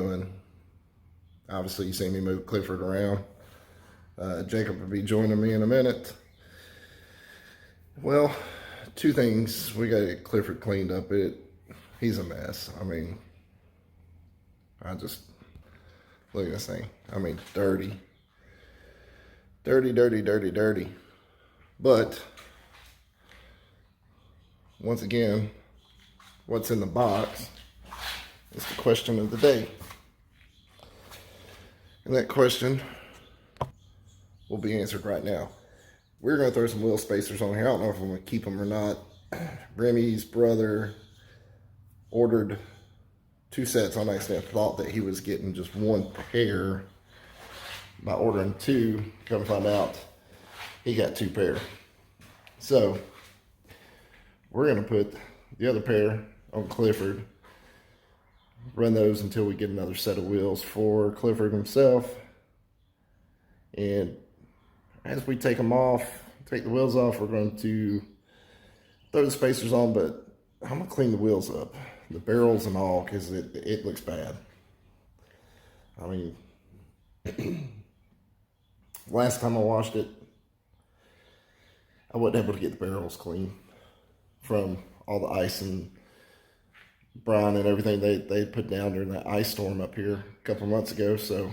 doing. Obviously, you see me move Clifford around. Jacob will be joining me in a minute. Well, two things. We got to get Clifford cleaned up. He's a mess. I mean, look at this thing. I mean, dirty. Dirty, dirty, dirty, dirty. But, once again, what's in the box is the question of the day. And that question will be answered right now. We're going to throw some wheel spacers on here. I don't know if I'm going to keep them or not. Remy's brother ordered 2 sets on accident. Thought that he was getting just 1 pair by ordering 2. Come find out, he got 2 pair. So, we're going to put the other pair on Clifford. Run those until we get another set of wheels for Clifford himself. And as we take them off, take the wheels off, we're going to throw the spacers on, but I'm going to clean the wheels up, the barrels and all, because it looks bad. I mean, last time I washed it, I wasn't able to get the barrels clean from all the ice and brine and everything they put down during that ice storm up here a couple months ago. So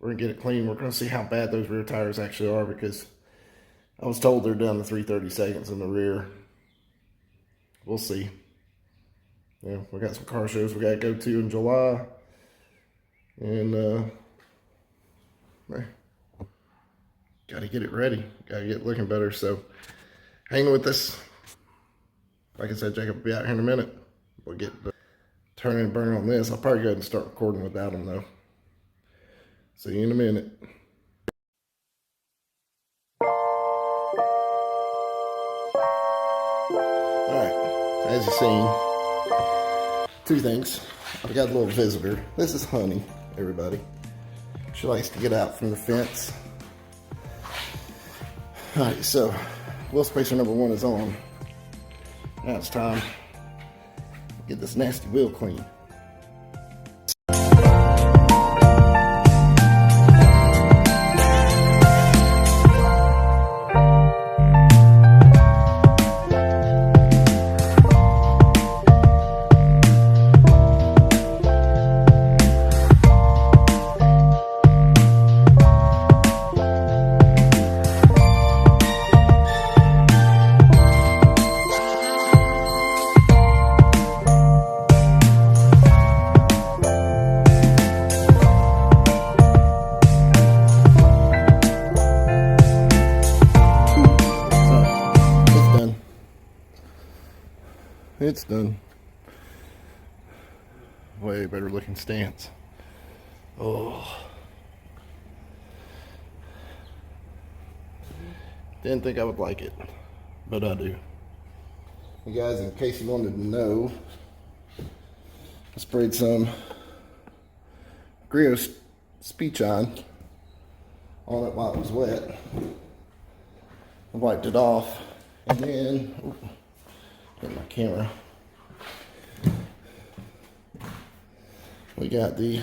we're going to get it clean. We're going to see how bad those rear tires actually are, because I was told they're down to 3/32 in the rear. We'll see. Yeah, we got some car shows we got to go to in July. And, got to get it ready. Got to get it looking better. So hang with us. Like I said, Jacob will be out here in a minute. We'll get the turn and burn on this. I'll probably go ahead and start recording without him, though. See you in a minute. Alright, as you've seen, 2 things. I've got a little visitor. This is Honey, everybody. She likes to get out from the fence. Alright, so wheel spacer number 1 is on. Now it's time to get this nasty wheel clean. It's done. Way better looking stance. Oh. Didn't think I would like it, but I do. You guys, in case you wanted to know, I sprayed some Griot speed shine on it while it was wet. I wiped it off, and then get my camera. We got the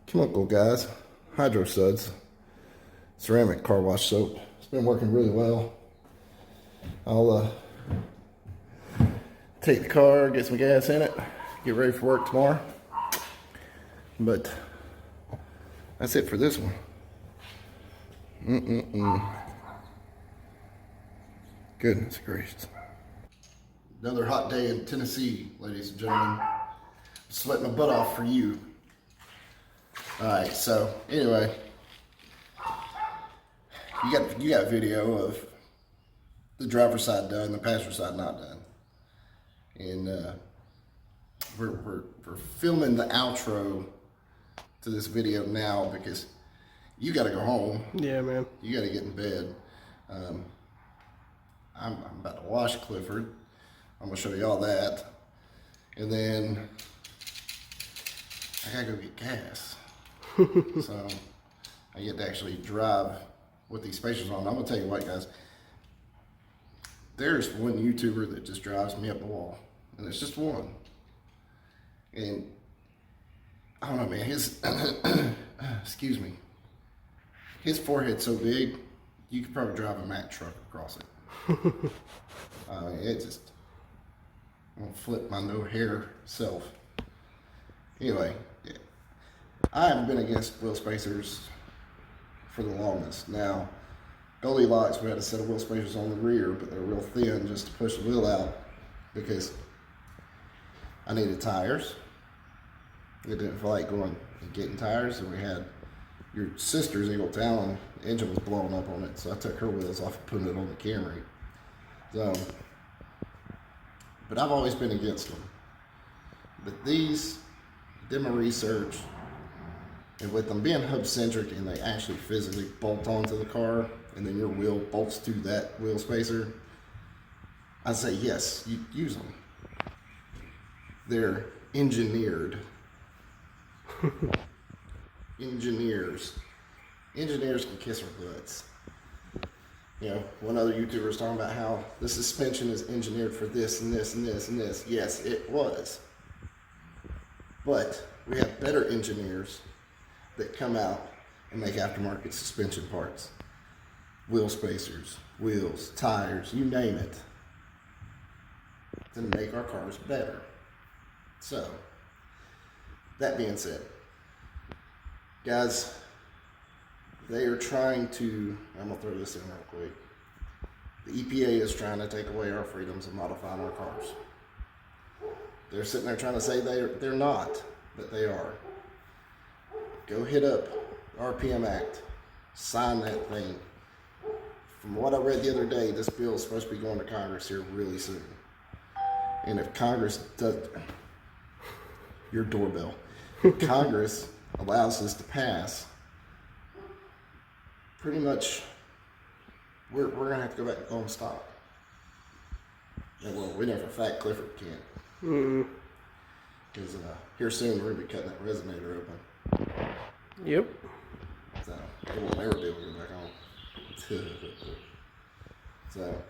chemical guys, Hydro Suds ceramic car wash soap. It's been working really well. I'll take the car, get some gas in it, get ready for work tomorrow. But that's it for this one. Goodness gracious. Another hot day in Tennessee, ladies and gentlemen. Sweating my butt off for you. Alright, so anyway, you got video of the driver's side done, the passenger side not done. And we're filming the outro to this video now because you gotta go home. Yeah, man. You gotta get in bed. I'm about to wash Clifford. I'm gonna show you all that. And then I gotta go get gas. So I get to actually drive with these spacers on. I'm gonna tell you what, guys. There's one YouTuber that just drives me up the wall. And it's just one. And I don't know, man, his, excuse me, his forehead's so big, you could probably drive a Mack truck across it. It just, I'm gonna flip my no hair self. Anyway, yeah. I haven't been against wheel spacers for the longest. Now, Goldilocks, we had a set of wheel spacers on the rear, but they're real thin just to push the wheel out because I needed tires. I didn't feel like going and getting tires, and we had your sister's Eagle Talon. The engine was blowing up on it, so I took her wheels off and put it on the Camry. So, but I've always been against them. But these, did my research, and with them being hub-centric and they actually physically bolt onto the car, and then your wheel bolts to that wheel spacer, I say yes, you use them. They're engineered. Engineers can kiss our butts. You know, one other YouTuber was talking about how the suspension is engineered for this and this and this and this. Yes, it was. But we have better engineers that come out and make aftermarket suspension parts. Wheel spacers, wheels, tires, you name it, to make our cars better. So, that being said, guys, they are trying to, I'm going to throw this in real quick. The EPA is trying to take away our freedoms of modifying our cars. They're sitting there trying to say they're not, but they are. Go hit up RPM Act, sign that thing. From what I read the other day, this bill is supposed to be going to Congress here really soon. And if Congress does, your doorbell, if Congress allows this to pass, pretty much we're going to have to go back and own stock. And well, we know for a fact Clifford can't. Because here soon we're going to be cutting that resonator open. Yep. So it won't ever be able to go back on. So,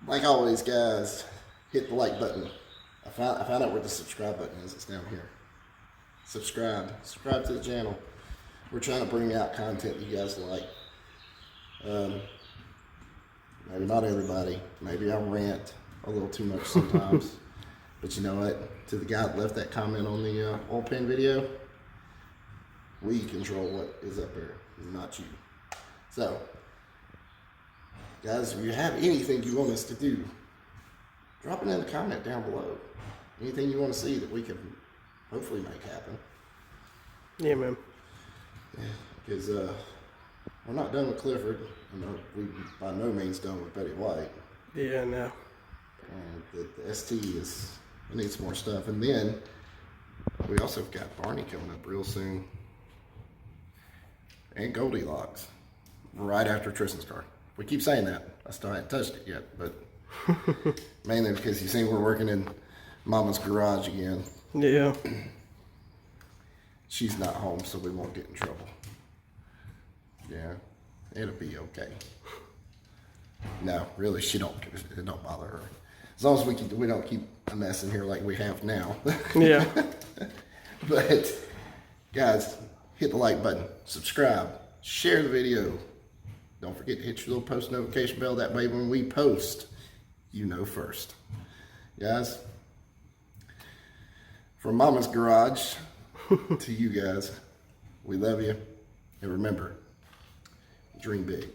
like always, guys, hit the like button. I found out where the subscribe button is. It's down here. Subscribe to the channel. We're trying to bring out content that you guys like. Maybe not everybody. Maybe I rant a little too much sometimes. But you know what? To the guy that left that comment on the oil pan video, we control what is up there, not you. So, guys, if you have anything you want us to do, drop it in the comment down below. Anything you want to see that we can hopefully make happen. Yeah, man. Because we're not done with Clifford. We by no means done with Betty White. Yeah, no. And the ST it needs more stuff. And then we also have got Barney coming up real soon. And Goldilocks. Right after Tristan's car. We keep saying that. I still haven't touched it yet, but mainly because you see we're working in Mama's garage again. Yeah. She's not home, so we won't get in trouble. Yeah, it'll be okay. No, really, it don't bother her. As long as we don't keep a mess in here like we have now. Yeah. But guys, hit the like button, subscribe, share the video. Don't forget to hit your little post notification bell. That way when we post, you know first. Guys, from Mama's garage to you guys, we love you. And remember, dream big.